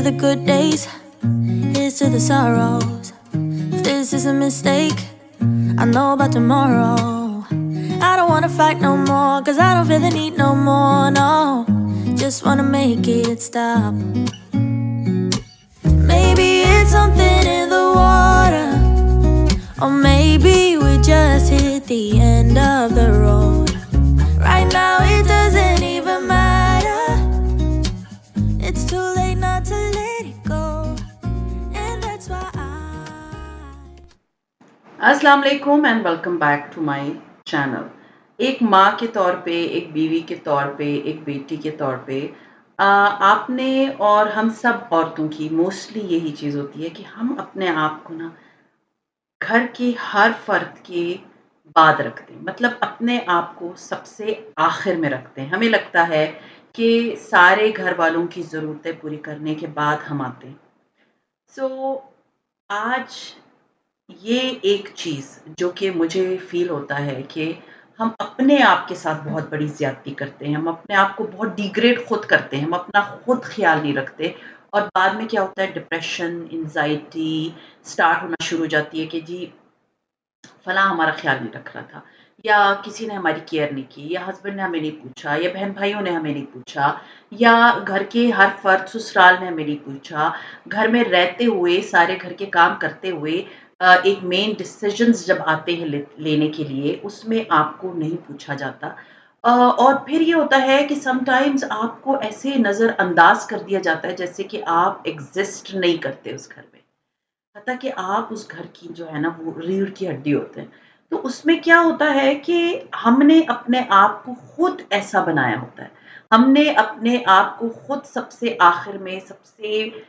the good days, here's to the sorrows. If this is a mistake, I know about tomorrow. I don't wanna fight no more, cause I don't feel the need no more, no. Just wanna make it stop. Maybe it's something in the water, or maybe we just hit the end of the road. Right now it doesn't even matter. It's too late not to let it go, and that's why अस्सलाम वालेकुम and welcome back to my channel. एक माँ के तौर पे, एक बीवी के तौर पे, एक बेटी के तौर पे आपने और हम सब औरतों की मोस्टली यही चीज़ होती है कि हम अपने आप को ना घर के हर फ़र्द के बाद रखते हैं। मतलब अपने आप को सबसे आखिर में रखते हैं। हमें लगता है कि सारे घर वालों की ज़रूरतें पूरी करने के बाद हम आते हैं। सो आज ये एक चीज़ जो कि मुझे फ़ील होता है कि हम अपने आप के साथ बहुत बड़ी ज़्यादती करते हैं, हम अपने आप को बहुत डिग्रेड खुद करते हैं, हम अपना खुद ख़्याल नहीं रखते और बाद में क्या होता है डिप्रेशन, एंग्ज़ायटी स्टार्ट होना शुरू हो जाती है कि जी फलाँ हमारा ख़्याल नहीं रख रहा था या किसी ने हमारी केयर नहीं की या हस्बैंड ने हमें नहीं पूछा या बहन-भाइयों ने हमें नहीं पूछा या घर के हर फ़र्द ससुराल ने हमें नहीं पूछा। घर में रहते हुए, सारे घर के काम करते हुए एक मेन डिसीज़न्स जब आते हैं लेने के लिए, उसमें आपको नहीं पूछा जाता। और फिर ये होता है कि समटाइम्स आपको ऐसे नज़रअंदाज़ कर दिया जाता है जैसे कि आप एक्ज़िस्ट नहीं करते उस घर में। पता कि आप उस घर की जो है ना वो रीढ़ की हड्डी होते हैं। तो उसमें क्या होता है कि हमने अपने आप को खुद ऐसा बनाया होता है। हमने अपने आप को खुद सबसे आखिर में, सबसे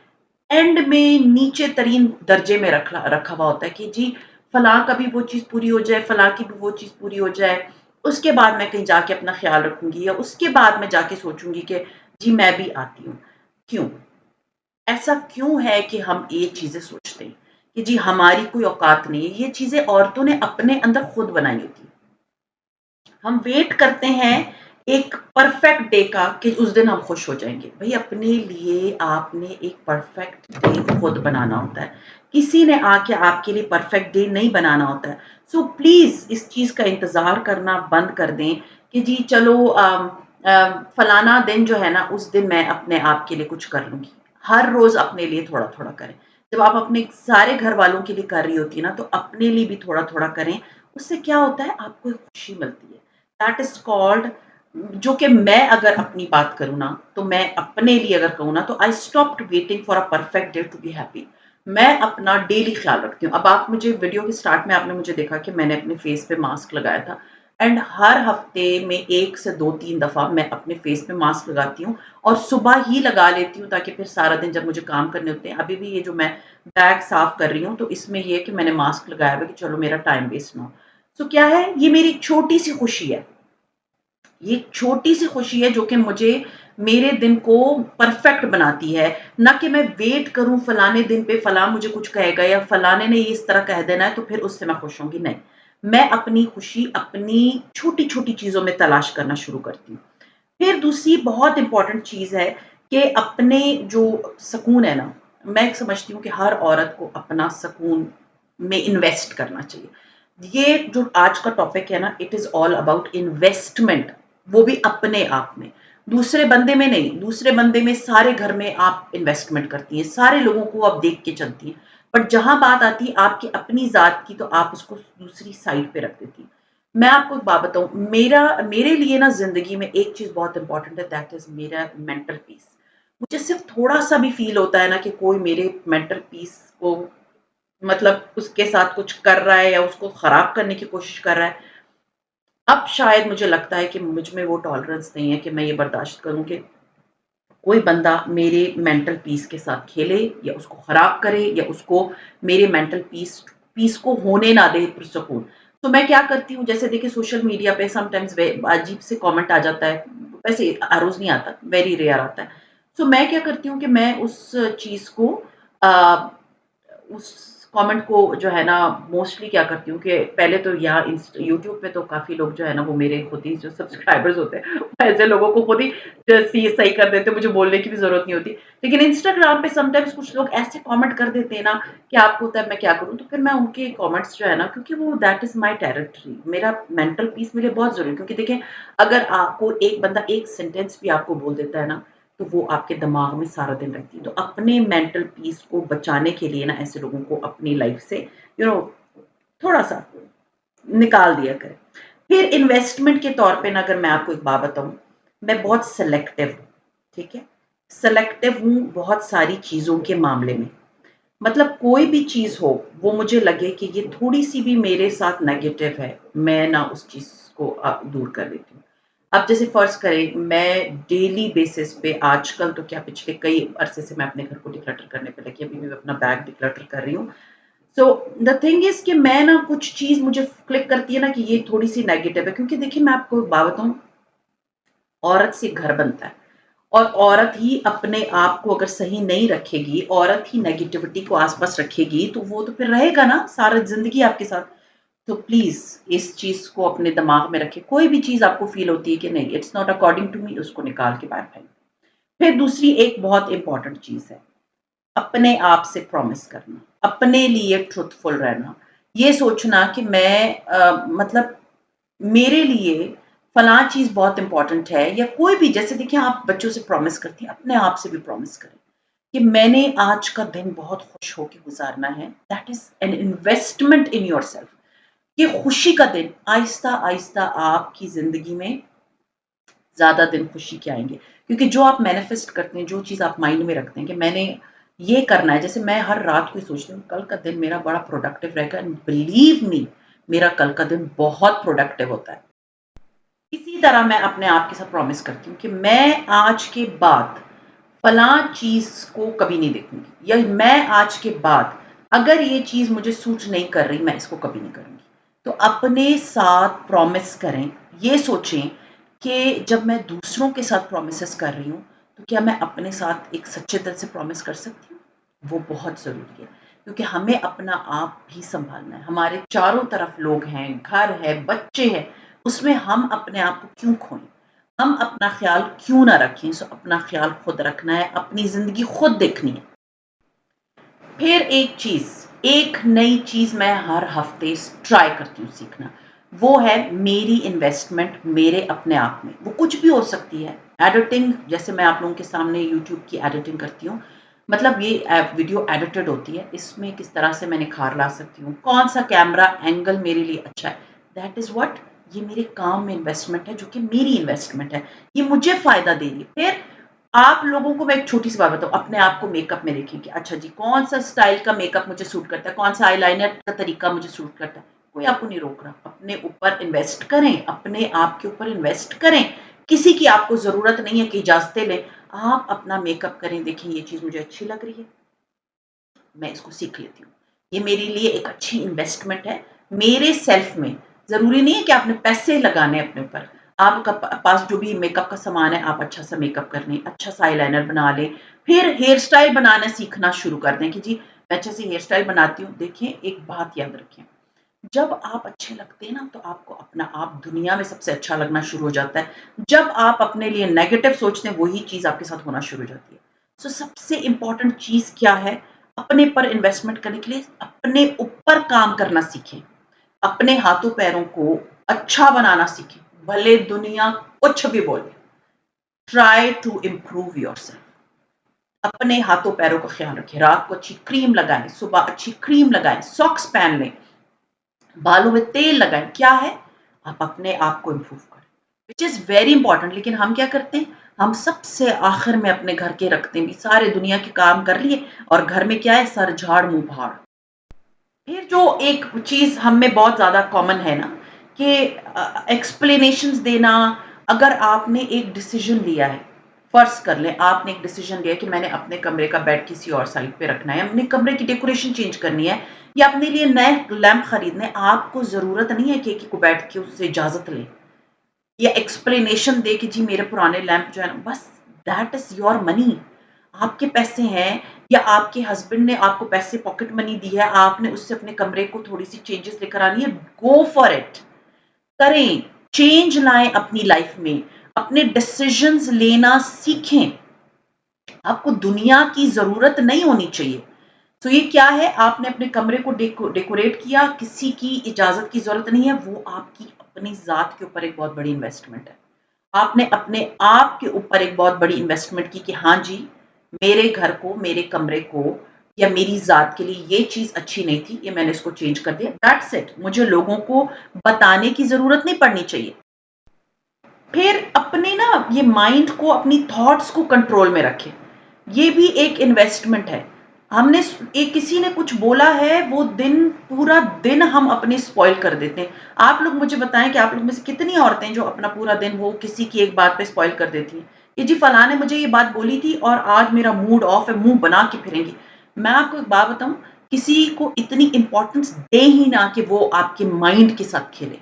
एंड में नीचे तरीन दर्जे में रखा हुआ होता है कि जी फलाँ का भी वो चीज़ पूरी हो जाए, फलाँ की भी वो चीज़ पूरी हो जाए, उसके बाद मैं कहीं जाके अपना ख़्याल रखूँगी या उसके बाद मैं जाके सोचूँगी कि जी मैं भी आती हूँ। क्यों? ऐसा क्यों है कि हम ये चीज़ें सोचते हैं कि जी हमारी कोई औकात नहीं है, ये चीज़ें औरतों ने अपने अंदर खुद बनाई होती हैं। हम वेट करते हैं एक परफेक्ट डे का कि उस दिन हम खुश हो जाएँगे। भई अपने लिए आपने एक परफेक्ट डे खुद बनाना होता है। किसी ने आके आपके लिए परफेक्ट डे नहीं बनाना होता है। सो प्लीज़ इस चीज़ का इंतज़ार करना बंद कर दें कि जी चलो फलाना दिन जो है ना उस दिन मैं अपने आप के लिए कुछ कर लूँगी। हर रोज़ अपने लिए थोड़ा-थोड़ा करें। जब आप अपने सारे घर वालों के लिए कर रही होती है ना तो अपने लिए भी थोड़ा-थोड़ा करें। उससे क्या होता है आपको एक खुशी मिलती है। दैट इज़ कॉल्ड जो कि मैं अगर अपनी बात करूँ ना, तो मैं अपने लिए अगर कहूँ ना, तो I stopped waiting for a perfect day to be happy. मैं अपना डेली ख़्याल रखती हूँ। अब आप मुझे वीडियो के स्टार्ट में आपने मुझे देखा कि मैंने अपने फेस पे मास्क लगाया था एंड हर हफ्ते में 1 से 2-3 दफ़ा मैं अपने फेस पे मास्क लगाती हूँ और सुबह ही लगा लेती हूँ ताकि फिर सारा दिन जब मुझे काम करने होते हैं अभी भी ये जो मैं बैग साफ़ कर रही हूँ, तो इसमें ये है कि मैंने मास्क लगाया हुआ है कि चलो मेरा टाइम वेस्ट ना हो। सो क्या है, ये मेरी छोटी-सी खुशी है। ये छोटी-सी खुशी है जो कि मुझे मेरे दिन को परफेक्ट बनाती है, ना कि मैं वेट करूँ फलाने दिन पे फलाँ मुझे कुछ कहेगा या फलाने ने इस तरह कह देना है तो फिर उससे मैं खुश होंगी, नहीं। मैं अपनी खुशी अपनी छोटी-छोटी चीज़ों में तलाश करना शुरू करती हूँ। फिर दूसरी बहुत इम्पोर्टेंट चीज़ है कि अपने जो सुकून है ना, मैं समझती हूँ कि हर औरत को अपना सुकून में इन्वेस्ट करना चाहिए। ये जो आज का टॉपिक है ना, it is all about investment, वो भी अपने आप में। दूसरे बंदे में नहीं, दूसरे बंदे में सारे घर में आप इन्वेस्टमेंट करती हैं, सारे लोगों को आप देख के चलती हैं। बट जहाँ बात आती है आपकी अपनी ज़ात की, तो आप उसको दूसरी साइड पे रख देती हैं। मैं आपको एक बात बताऊँ, मेरे लिए ना ज़िंदगी में एक चीज़ बहुत इम्पोर्टेंट है, दैट इज़ मेरा मेंटल पीस। मुझे सिर्फ़ थोड़ा-सा भी फ़ील होता है ना कि कोई मेरे मेंटल पीस को मतलब उसके साथ कुछ कर रहा है या उसको खराब करने की कोशिश कर रहा है, अब शायद मुझे लगता है कि मुझ में वो टॉलरेंस नहीं है कि मैं ये बर्दाश्त करूँ कि कोई बंदा मेरे मेंटल पीस के साथ खेले या उसको खराब करे या उसको मेरे मेंटल पीस पीस को होने ना दे पुरसकून। तो मैं क्या करती हूँ, जैसे देखिए सोशल मीडिया पे समटाइम्स अजीब से कमेंट आ जाता है, वैसे हर रोज़ नहीं आता, वेरी रेयर आता है। सो मैं क्या करती हूँ कि मैं उस चीज़ को अ, उस कमेंट को जो है ना मोस्टली क्या करती हूँ कि पहले तो यहाँ यूट्यूब पे तो काफ़ी लोग जो है ना वो मेरे खुद ही जो सब्सक्राइबर्स होते हैं ऐसे लोगों को खुद ही सही कर देते हैं, मुझे बोलने की भी ज़रूरत नहीं होती। लेकिन इंस्टाग्राम पे समटाइम्स कुछ लोग ऐसे कमेंट कर देते हैं ना कि आपको होता है मैं क्या करूँ? तो फिर मैं उनके कमेंट्स जो है ना क्योंकि वो दैट इज़ माय टेरिटरी, मेरा मेंटल पीस मेरे लिए बहुत ज़रूरी है क्योंकि देखें अगर आपको एक बंदा एक सेंटेंस भी आपको बोल देता है ना तो वो आपके दिमाग में सारा दिन रहती है। तो अपने मेंटल पीस को बचाने के लिए ना ऐसे लोगों को अपनी लाइफ से यू नो थोड़ा-सा निकाल दिया करें। फिर इन्वेस्टमेंट के तौर पे ना अगर मैं आपको एक बात बताऊँ, मैं बहुत सेलेक्टिव हूँ, ठीक है? सेलेक्टिव हूँ बहुत सारी चीज़ों के मामले में। मतलब कोई भी चीज़ हो, वो मुझे लगे कि ये थोड़ी-सी भी मेरे साथ नेगेटिव है, मैं ना उस चीज़ को दूर कर देती हूँ। अब जैसे फ़र्ज़ करें मैं डेली बेसिस पे आजकल तो क्या पिछले कई अरसे से मैं अपने घर को डिक्लटर करने पे लगी, अभी भी मैं अपना बैग डिक्लटर कर रही हूँ। सो द थिंग इज़ कि मैं ना कुछ चीज़ मुझे क्लिक करती है ना कि ये थोड़ी-सी नेगेटिव है क्योंकि देखिए मैं आपको एक बात बताऊँ, औरत से घर बनता है। और औरत ही अपने आप को अगर सही नहीं रखेगी, औरत ही नेगेटिविटी को आस-पास रखेगी, तो वो तो फिर रहेगा ना सारा ज़िंदगी आपके साथ। तो प्लीज़ इस चीज़ को अपने दिमाग में रखें। कोई भी चीज़ आपको फ़ील होती है कि नहीं it's not according to me उसको निकाल के बाहर फेंक। फिर दूसरी एक बहुत इम्पोर्टेंट चीज़ है, अपने आप से प्रॉमिस करना, अपने लिए ट्रुथफुल रहना। ये सोचना कि मैं मतलब मेरे लिए फलाँ चीज़ बहुत इम्पोर्टेंट है या कोई भी जैसे देखिए आप बच्चों से प्रॉमिस करती हैं, अपने आप से भी प्रॉमिस करें कि मैंने आज का दिन बहुत खुश होके गुज़ारना है। That is an investment in yourself. ये खुशी का दिन आहिस्ता-आहिस्ता आपकी ज़िंदगी में ज़्यादा दिन खुशी के आएँगे। क्योंकि जो आप मैनिफेस्ट करते हैं, जो चीज़ आप माइंड में रखते हैं कि मैंने ये करना है, जैसे मैं हर रात को ये सोचती हूँ कल का दिन मेरा बड़ा प्रोडक्टिव रहेगा एंड बिलीव मी मेरा कल का दिन बहुत प्रोडक्टिव होता है। इसी तरह मैं अपने आप के साथ प्रॉमिस करती हूँ कि मैं आज के बाद फलाँ चीज़ को कभी नहीं देखूँगी या मैं आज के बाद अगर ये चीज़ मुझे सूट नहीं कर रही, मैं इसको कभी नहीं करूँगी। तो अपने साथ प्रॉमिस करें, ये सोचें कि जब मैं दूसरों के साथ प्रॉमिसेस कर रही हूँ, तो क्या मैं अपने साथ एक सच्चे दिल से प्रॉमिस कर सकती हूँ? वो बहुत ज़रूरी है, क्योंकि हमें अपना आप भी सँभालना है। हमारे चारों तरफ लोग हैं, घर है, बच्चे हैं, उसमें हम अपने आप को क्यों खोएँ? हम अपना ख़्याल क्यों ना रखें? सो अपना ख़्याल खुद रखना है, अपनी ज़िंदगी खुद देखनी है। फिर एक चीज़, एक नई चीज़ मैं हर हफ़्ते ट्राई करती हूँ सीखना, वो है मेरी इन्वेस्टमेंट मेरे अपने आप में। वो कुछ भी हो सकती है, एडिटिंग जैसे मैं आप लोगों के सामने यूट्यूब की एडिटिंग करती हूँ, मतलब ये वीडियो एडिटेड होती है, इसमें किस तरह से मैं निखार ला सकती हूँ, कौन-सा कैमरा एंगल मेरे लिए अच्छा है, दैट इज़ व्हाट ये मेरे काम में इन्वेस्टमेंट है, जो कि मेरी इन्वेस्टमेंट है, ये मुझे फ़ायदा दे रही है। फिर आप लोगों को मैं एक छोटी-सी बात बताऊँ, अपने आप को मेकअप में देखें कि अच्छा जी, कौन-सा स्टाइल का मेकअप मुझे सूट करता है, कौन-सा आईलाइनर का तरीका मुझे सूट करता है। कोई आपको नहीं रोक रहा। अपने ऊपर इन्वेस्ट करें, अपने आप के ऊपर इन्वेस्ट करें। किसी की आपको ज़रूरत नहीं है कि इजाज़तें लें। आप अपना मेकअप करें, देखें ये चीज़ मुझे अच्छी लग रही है, मैं इसको सीख लेती हूँ। ये मेरे लिए एक अच्छी इन्वेस्टमेंट है, मेरे सेल्फ में। ज़रूरी नहीं है कि आपने पैसे लगाने हैं अपने ऊपर। आपका पास जो भी मेकअप का सामान है, आप अच्छा-सा मेकअप कर लें, अच्छा-सा आईलाइनर बना लें। फिर हेयर स्टाइल बनाना सीखना शुरू कर दें कि जी, मैं अच्छे से हेयर स्टाइल बनाती हूँ। देखें, एक बात याद रखें, जब आप अच्छे लगते हैं ना, तो आपको अपना आप दुनिया में सबसे अच्छा लगना शुरू हो जाता है। जब आप अपने लिए नेगेटिव सोचते हैं, वही चीज़ आपके साथ होना शुरू हो जाती है। सो सबसे इम्पोर्टेंट चीज़ क्या है? अपने पर इन्वेस्टमेंट करने के लिए अपने ऊपर काम करना सीखें। अपने हाथों-पैरों को अच्छा बनाना सीखें, भले दुनिया कुछ भी बोले। Try to improve yourself. अपने हाथों-पैरों का ख़्याल रखें, रात को अच्छी क्रीम लगाएँ, सुबह अच्छी क्रीम लगाएँ, सॉक्स पहन लें। बालों में तेल लगाएँ, क्या है? आप अपने आप को इम्प्रूव करें, व्हिच इज़ वेरी इम्पोर्टेंट लेकिन हम क्या करते हैं? हम सबसे आखिर में अपने घर के रखते हैं, सारे दुनिया के काम कर लिए और घर में क्या है? सर झाड़, मुँह भाड़। फिर जो एक चीज़ हम में बहुत ज़्यादा कॉमन है ना कि एक्सप्लेनेशंस देना, अगर आपने एक डिसीज़न लिया है, फ़र्ज़ कर लें आपने एक डिसीज़न लिया है कि मैंने अपने कमरे का बेड किसी और साइड पे रखना है, अपने कमरे की डेकोरेशन चेंज करनी है या अपने लिए नए लैंप खरीदने हैं, आपको ज़रूरत नहीं है कि किसी को बैठ के उससे इजाज़त लें या एक्सप्लेनेशन दे कि जी मेरे पुराने लैंप जो है ना बस दैट इज़ योर मनी। आपके पैसे हैं, या आपके हस्बैंड ने आपको पैसे पॉकेट मनी दी है, आपने उससे अपने कमरे को थोड़ी-सी चेंजेस लेकर आनी है, गो फॉर इट। करें, चेंज लाएँ अपनी लाइफ में, अपने डिसीजंस लेना सीखें। आपको दुनिया की ज़रूरत नहीं होनी चाहिए। तो ये क्या है, आपने अपने कमरे को डेकोरेट किया, किसी की इजाज़त की ज़रूरत नहीं है, वो आपकी अपनी ज़ात के ऊपर एक बहुत बड़ी इन्वेस्टमेंट है। आपने अपने आप के ऊपर एक बहुत बड़ी इन्वेस्टमेंट की कि हाँ जी, मेरे घर को, मेरे कमरे को या मेरी ज़ात के लिए ये चीज़ अच्छी नहीं थी, ये मैंने इसको चेंज कर दिया, दैट्स इट। मुझे लोगों को बताने की ज़रूरत नहीं पड़नी चाहिए। फिर अपने ना ये माइंड को, अपनी थॉट्स को कंट्रोल में रखें। ये भी एक इन्वेस्टमेंट है। हमने एक किसी ने कुछ बोला है, वो दिन पूरा दिन हम अपने स्पॉइल कर देते हैं। आप लोग मुझे बताएँ कि आप लोग में से कितनी औरतें जो अपना पूरा दिन वो किसी की एक बात पे स्पॉइल कर देती हैं। ये जी फलाँ ने मुझे ये बात बोली थी और आज मेरा मूड ऑफ है, मुँह बना के फिरेंगी। मैं आपको एक बात बताऊँ, किसी को इतनी इम्पोर्टेंस दें ही ना कि वो आपके माइंड के साथ खेले।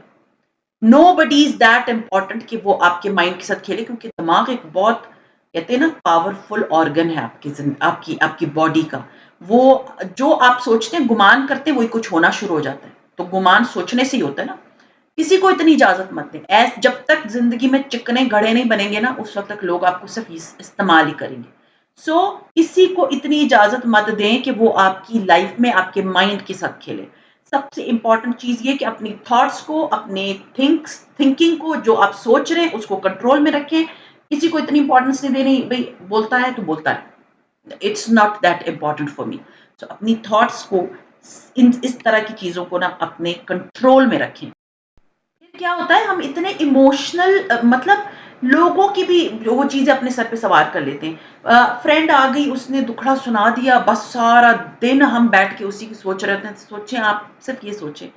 नोबडी इज दैट इम्पोर्टेंट कि वो आपके माइंड के साथ खेले, क्योंकि दिमाग एक बहुत, कहते हैं ना, पावरफुल ऑर्गन है आपकी आपकी बॉडी का। वो जो आप सोचते हैं, गुमान करते हैं, वही कुछ होना शुरू हो जाता है। तो गुमान सोचने से ही होता है ना। किसी को इतनी इजाजत मत दें। जब तक जिंदगी में चिकने घड़े नहीं बनेंगे ना, उस वक्त तक लोग आपको सिर्फ इस्तेमाल ही करेंगे। किसी को इतनी इजाजत मत दें कि वो आपकी लाइफ में आपके माइंड के साथ खेले। सबसे इंपॉर्टेंट चीज ये कि अपनी थॉट्स को, अपने थिंकिंग को, जो आप सोच रहे हैं उसको कंट्रोल में रखें। किसी को इतनी इंपॉर्टेंस नहीं देनी, भाई बोलता है तो बोलता है, it's not that important for me. So अपनी थॉट्स को, इस तरह की चीजों को ना अपने कंट्रोल में रखें। फिर क्या होता है, हम इतने इमोशनल, मतलब लोगों की भी वो चीजें अपने सर पे सवार कर लेते हैं। फ्रेंड आ गई, उसने दुखड़ा सुना दिया, बस सारा दिन हम बैठ के उसी की सोच रहे थे। सोचें, आप सिर्फ ये सोचें,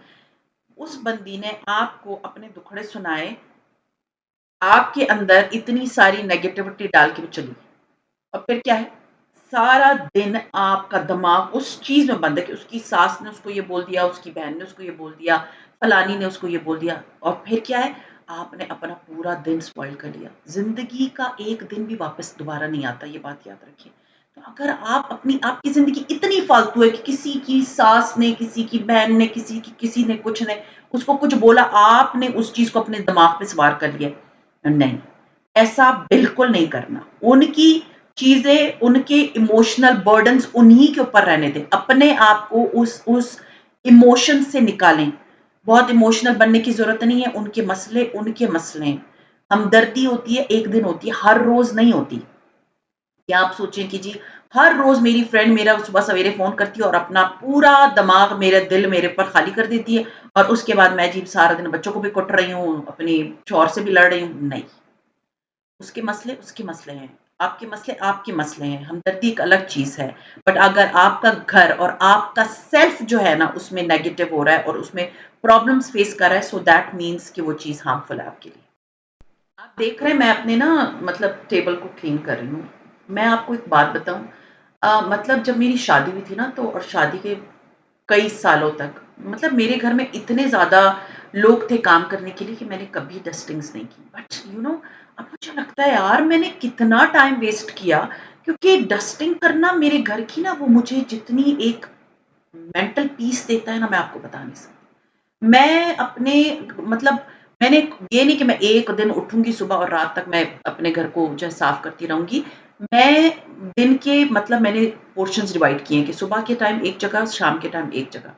उस बंदी ने आपको अपने दुखड़े सुनाए, आपके अंदर इतनी सारी नेगेटिविटी डाल के वो चली गई। और फिर क्या है, सारा दिन आपका दिमाग उस चीज में बंद है कि उसकी सास ने उसको ये बोल दिया, उसकी बहन ने उसको ये बोल दिया, फलानी ने उसको ये बोल दिया। और फिर क्या है, आपने अपना पूरा दिन स्पॉइल कर लिया। जिंदगी का एक दिन भी वापस दोबारा नहीं आता, ये बात याद रखिए। तो अगर आप अपनी, आपकी जिंदगी इतनी फालतू है कि किसी की सास ने, किसी की बहन ने, किसी ने कुछ ने उसको कुछ बोला, आपने उस चीज को अपने दिमाग पे सवार कर लिया, नहीं, ऐसा बिल्कुल नहीं करना। उनकी चीज़ें, उनके इमोशनल बर्डन्स उन्हीं के ऊपर रहने दें। अपने आप को उस इमोशन से निकालें। बहुत इमोशनल बनने की ज़रूरत नहीं है, उनके मसले हैं। हमदर्दी होती है, एक दिन होती है, हर रोज़ नहीं होती। क्या आप सोचें कि जी हर रोज़ मेरी फ्रेंड मेरा सुबह सवेरे फ़ोन करती है और अपना पूरा दिमाग, मेरा दिल मेरे ऊपर खाली कर देती है, और उसके बाद मैं जी सारा दिन बच्चों को भी कुट रही हूँ, अपने शौहर से भी लड़ रही हूँ, नहीं। उसके मसले हैं, आपके मसले हैं, हमदर्दी एक अलग चीज़ है। बट अगर आपका घर और आपका सेल्फ जो है ना, उसमें नेगेटिव हो रहा है और उसमें प्रॉब्लम्स फेस कर रहा है, सो दैट मीन्स कि वो चीज़ हार्मफुल है आपके लिए। आप देख रहे हैं, मैं अपने ना, मतलब टेबल को क्लीन कर रही हूँ। मैं आपको एक बात बताऊँ, मतलब जब मेरी शादी हुई थी ना, तो और शादी के कई सालों तक, मतलब मेरे घर में इतने ज़्यादा लोग थे काम करने के लिए कि मैंने कभी डस्टिंग्स नहीं की। बट अब मुझे लगता है यार, मैंने कितना टाइम वेस्ट किया, क्योंकि डस्टिंग करना मेरे घर की ना, वो मुझे जितनी एक मेंटल पीस देता है ना, मैं आपको बता नहीं सकती। मैं अपने, मतलब मैंने, ये नहीं कि मैं एक दिन उठूँगी सुबह और रात तक मैं अपने घर को जो है साफ करती रहूँगी। मैं दिन के, मतलब मैंने पोर्शंस डिवाइड किए हैं कि सुबह के टाइम एक जगह, शाम के टाइम एक जगह।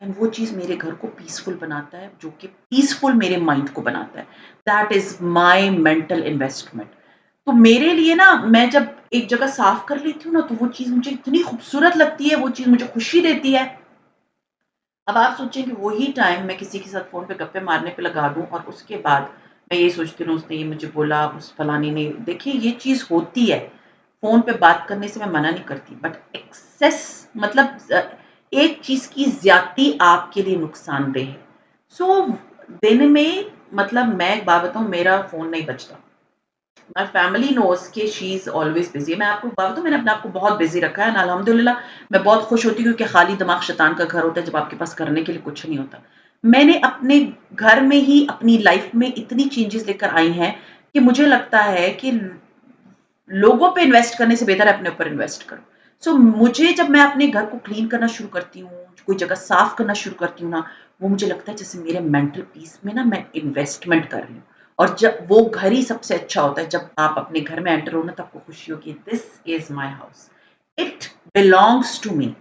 एंड वो चीज़ मेरे घर को पीसफुल बनाता है, जो कि पीसफुल मेरे माइंड को बनाता है। That is my mental investment. तो मेरे लिए ना, मैं जब एक जगह साफ कर लेती हूँ ना, तो वो चीज़ मुझे इतनी खूबसूरत लगती है, वो चीज़ मुझे खुशी देती है। अब आप सोचें कि वही टाइम मैं किसी के साथ फ़ोन पे गप्पे मारने पे लगा दूँ और उसके बाद मैं ये सोचती रहूँ, उसने ये मुझे बोला, उस फलानी ने, देखिए ये चीज़ होती है। फ़ोन पे बात करने से मैं मना नहीं करती, बट एक्सेस, मतलब एक चीज़ की ज़्यादती आपके लिए नुकसानदेह है। सो दिन में, मतलब मैं एक बात बताऊँ, मेरा फ़ोन नहीं बजता। माय फैमिली नोज़ कि शी इज़ ऑलवेज़ बिज़ी। मैं आपको बता दूँ, मैंने अपने आप को बहुत बिज़ी रखा है, एंड अल्हम्दुलिल्लाह मैं बहुत खुश होती हूँ, क्योंकि खाली दिमाग शैतान का घर होता है, जब आपके पास करने के लिए कुछ नहीं होता। मैंने अपने घर में ही अपनी लाइफ़ में इतनी चेंजेज़ लेकर आई हैं कि मुझे लगता है कि लोगों पे इन्वेस्ट करने से बेहतर है अपने ऊपर इन्वेस्ट करो। सो मुझे जब मैं अपने घर को क्लीन करना शुरू करती हूँ, कोई जगह साफ करना शुरू करती हूँ ना, वो मुझे लगता है जैसे मेरे मेंटल पीस में ना मैं इन्वेस्टमेंट कर रही हूँ। और जब वो घर ही सबसे अच्छा होता है जब आप अपने घर में एंटर हो ना, तो आपको खुशी हो कि this is my house, it belongs to me.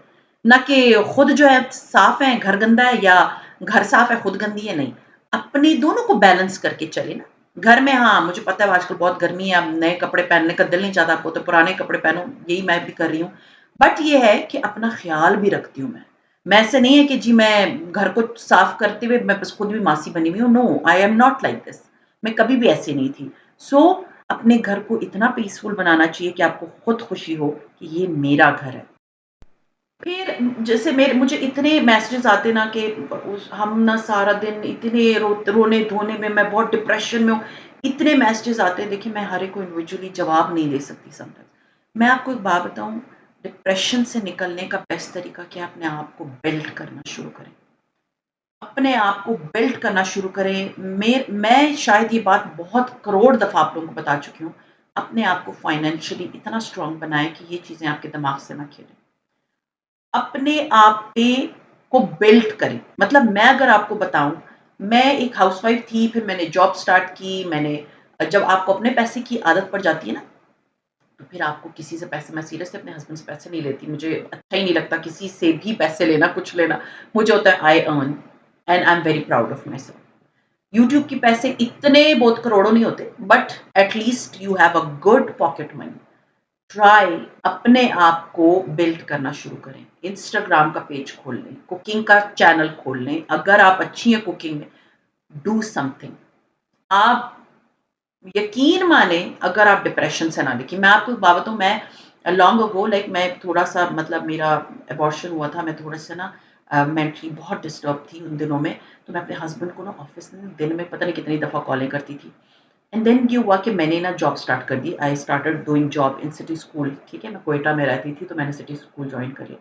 ना कि खुद जो है साफ है घर गंदा है, या घर साफ है खुद गंदी है, नहीं। अपने दोनों को बैलेंस करके चले ना। घर में हाँ, मुझे पता है आजकल बहुत गर्मी है, अब नए कपड़े पहनने का दिल नहीं चाहता आपको, तो पुराने कपड़े पहनो, यही मैं भी कर रही हूँ। बट ये है कि अपना ख्याल भी रखती हूँ मैं ऐसे नहीं है कि जी मैं घर को साफ करते हुए मैं बस खुद भी मासी बनी हुई हूँ, no I am not like this. मैं कभी भी ऐसी नहीं थी। सो अपने घर को इतना पीसफुल बनाना चाहिए कि आपको खुद खुशी हो कि ये मेरा घर है। फिर जैसे मेरे मुझे इतने मैसेजेस आते ना कि हम ना सारा दिन इतने रोने धोने में, मैं बहुत डिप्रेशन में हूँ, इतने मैसेजेस आते हैं। देखिए, मैं हर एक को इंडिविजुअली जवाब नहीं दे सकती समटाइम्स। मैं आपको एक बात बताऊं, डिप्रेशन से निकलने का बेस्ट तरीका क्या है? अपने आप को बिल्ड करना शुरू करें। अपने आप को बिल्ड करना शुरू करें। मैं शायद ये बात बहुत करोड़ दफ़ा आप लोगों को बता चुकी हूँ। अपने आप को फाइनेंशियली इतना स्ट्रांग बनाएं कि ये चीज़ें आपके दिमाग से ना खेलें। अपने आप पे को बिल्ड करें। मतलब मैं अगर आपको बताऊँ, मैं एक हाउसवाइफ थी, फिर मैंने जॉब स्टार्ट की, मैंने जब आपको अपने पैसे की आदत पड़ जाती है ना, तो फिर आपको किसी से पैसे, मैं सीरियसली अपने हस्बैंड से पैसे नहीं लेती, मुझे अच्छा ही नहीं लगता किसी से भी पैसे लेना, कुछ लेना। मुझे होता है I earn and I am very proud of my self. YouTube के पैसे इतने बहुत करोड़ों नहीं होते, but at least you have a good pocket money. Try अपने आप को बिल्ड करना शुरू करें। इंस्टाग्राम का पेज खोल लें, कुकिंग का चैनल खोल लें। अगर आप अच्छी हैं कुकिंग में, डू समथिंग। आप यकीन माने, अगर आप डिप्रेशन से ना, देखिए मैं आपको बात बताऊँ, मैं लॉन्ग अगो लाइक मैं थोड़ा-सा मतलब मेरा अबॉर्शन हुआ था, मैं थोड़ा-सा ना मेंटली बहुत डिस्टर्ब थी उन दिनों में, तो मैं अपने हस्बैंड को ना ऑफ़िस में दिन में पता नहीं कितनी दफ़ा कॉलें करती थी। एंड देन ये हुआ कि मैंने ना जॉब स्टार्ट कर दी। I started doing job in city school, ठीक है? मैं क्वेटा में रहती थी, तो मैंने सिटी स्कूल जॉइन कर लिया।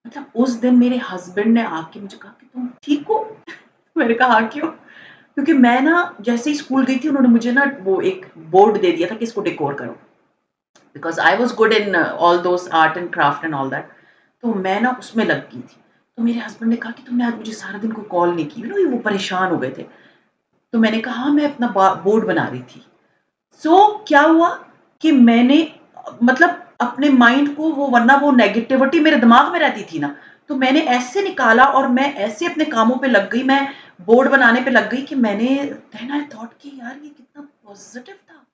मतलब उस दिन मेरे हस्बैंड ने आके मुझे कहा कि तुम ठीक हो? मैंने कहा हाँ, क्यों? क्योंकि मैं ना जैसे ही स्कूल गई थी, उन्होंने मुझे ना वो एक बोर्ड दे दिया था कि इसको डेकोर करो, because I was good in all those art and craft and all that. तो मैं ना उसमें लग गई थी। तो मेरे हस्बैंड ने कहा कि तुमने आज मुझे सारा दिन कोई कॉल नहीं की। वो परेशान हो गए थे। तो मैंने कहा हाँ, मैं अपना बा बोर्ड बना रही थी। क्या हुआ कि मैंने मतलब अपने माइंड को, वो वरना वो नेगेटिविटी मेरे दिमाग में रहती थी ना, तो मैंने ऐसे निकाला और मैं ऐसे अपने कामों पे लग गई, मैं बोर्ड बनाने पे लग गई कि मैंने देन आई थॉट कि यार ये कितना पॉजिटिव था।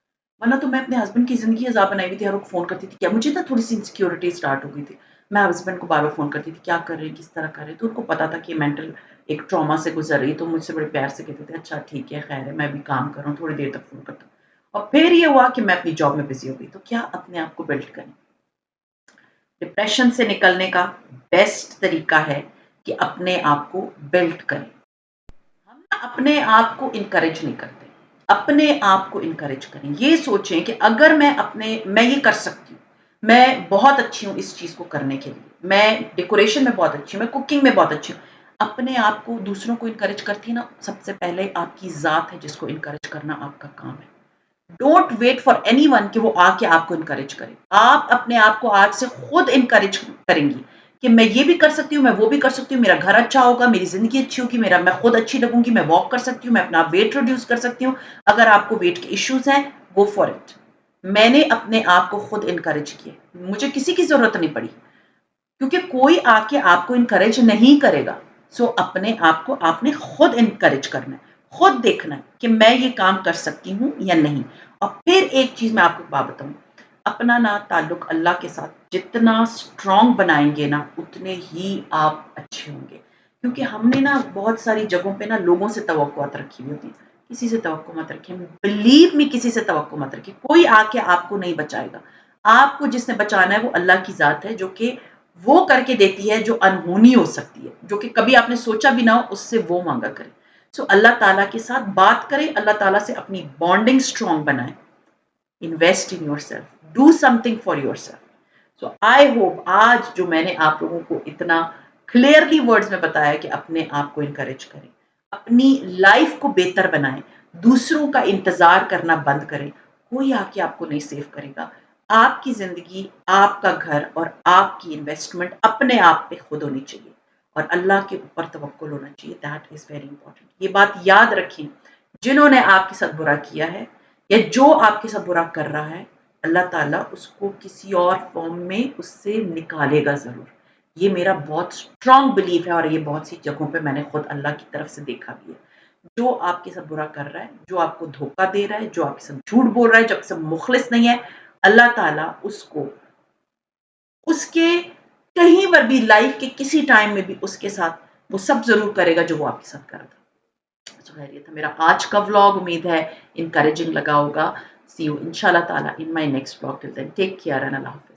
वरना तो मैं अपने हस्बैंड की ज़िंदगी अज़ाब बनाई हुई थी, हर वक़्त फ़ोन करती थी। क्या मुझे ना थोड़ी-सी इनसिक्योरिटी स्टार्ट हो गई थी। मैं हस्बैंड को बार-बार फ़ोन करती थी, क्या कर रहे हैं, किस तरह कर रहे हैं? तो उनको पता था कि मेंटल एक ट्रॉमा से गुज़र रही है, तो मुझसे बड़े प्यार से कहते थे, "अच्छा ठीक है, खैर है, मैं भी काम कर रहा हूँ, थोड़ी देर तक फ़ोन करता हूँ।" और फिर ये हुआ कि मैं अपनी जॉब में बिज़ी हो गई। तो क्या अपने आप को बिल्ड करें। डिप्रेशन से निकलने का बेस्ट तरीका है कि अपने आप को बिल्ड करें। हम ना अपने आप को इनकरेज नहीं करते। अपने आप को इनकरेज करें। ये सोचें कि अगर मैं ये कर सकती हूँ। मैं बहुत अच्छी हूँ इस चीज़ को करने के लिए। मैं डेकोरेशन में बहुत अच्छी हूँ, मैं कुकिंग में बहुत अच्छी हूँ। अपने आप को दूसरों को इनकरेज करती है ना, सबसे पहले आपकी ज़ात है जिसको इनकरेज करना आपका काम है। डोंट वेट फॉर एनीवन कि वो आके आपको इनकरेज करे। आप अपने आप को आज से खुद इनकरेज करेंगी कि मैं ये भी कर सकती हूँ, मैं वो भी कर सकती हूँ, मेरा घर अच्छा होगा, मेरी ज़िंदगी अच्छी होगी, मैं खुद अच्छी लगूँगी, मैं वॉक कर सकती हूँ, मैं अपना वेट रिड्यूस कर सकती हूँ। अगर आपको वेट के इश्यूज़ हैं, गो फॉर इट। मैंने अपने आप को खुद इनकरेज किया। मुझे किसी की ज़रूरत नहीं पड़ी, क्योंकि कोई आके आपको इनकरेज नहीं करेगा। सो अपने आप को आपने खुद इनकरेज करना है, खुद देखना है कि मैं ये काम कर सकती हूँ या नहीं। और फिर एक चीज़ मैं आपको बात बताऊँ, अपना ना ताल्लुक अल्लाह के साथ जितना स्ट्रॉन्ग बनाएँगे ना, उतने ही आप अच्छे होंगे। क्योंकि हमने ना बहुत सारी जगहों पे ना लोगों से तवक्कुआत रखी हुई होती है। किसी से तवक्को मत रखिए, बिलीव मी, किसी से तवक्को मत रखिए। कोई आके आपको नहीं बचाएगा। आपको जिसने बचाना है वो अल्लाह की ज़ात है, जो कि वो करके देती है जो अनहोनी हो सकती है, जो कि कभी आपने सोचा भी ना हो, उससे वो मांगा करें। सो अल्लाह ताला के साथ बात करें, अल्लाह ताला से अपनी बॉन्डिंग स्ट्रॉन्ग बनाएं। Invest in your self, do something for your self. So I hope आज जो मैंने आप लोगों को इतना क्लियरली वर्ड्स में बताया कि अपने आप को इनकरेज करें, अपनी लाइफ को बेहतर बनाएं, दूसरों का इंतजार करना बंद करें। कोई आके आपको नहीं सेव करेगा। आपकी ज़िंदगी, आपका घर और आपकी इन्वेस्टमेंट अपने आप पे खुद होनी चाहिए और अल्लाह के ऊपर तवक्कुल होना चाहिए। That is very important. ये बात याद रखें, जिन्होंने आपके साथ बुरा किया है या जो आपके साथ बुरा कर रहा है, अल्लाह ताला उसको किसी और फ़ॉर्म में उससे निकालेगा ज़रूर। ये मेरा बहुत स्ट्रॉन्ग बिलीफ है और ये बहुत सी जगहों पे मैंने खुद अल्लाह की तरफ से देखा भी है। जो आपके साथ बुरा कर रहा है, जो आपको धोखा दे रहा है, जो आपके साथ झूठ बोल रहा है, जो आपके साथ मुखलिस नहीं है, अल्लाह ताला उसको उसके कहीं पर भी लाइफ के किसी टाइम में भी उसके साथ वो सब ज़रूर करेगा जो वो आपके साथ कर रहा था। तो खैर ये था मेरा आज का व्लॉग। उम्मीद है इनकरेजिंग लगा होगा। सी यू इंशाल्लाह ताला in my next vlog. Till then take care and अल्लाह हाफ़िज़।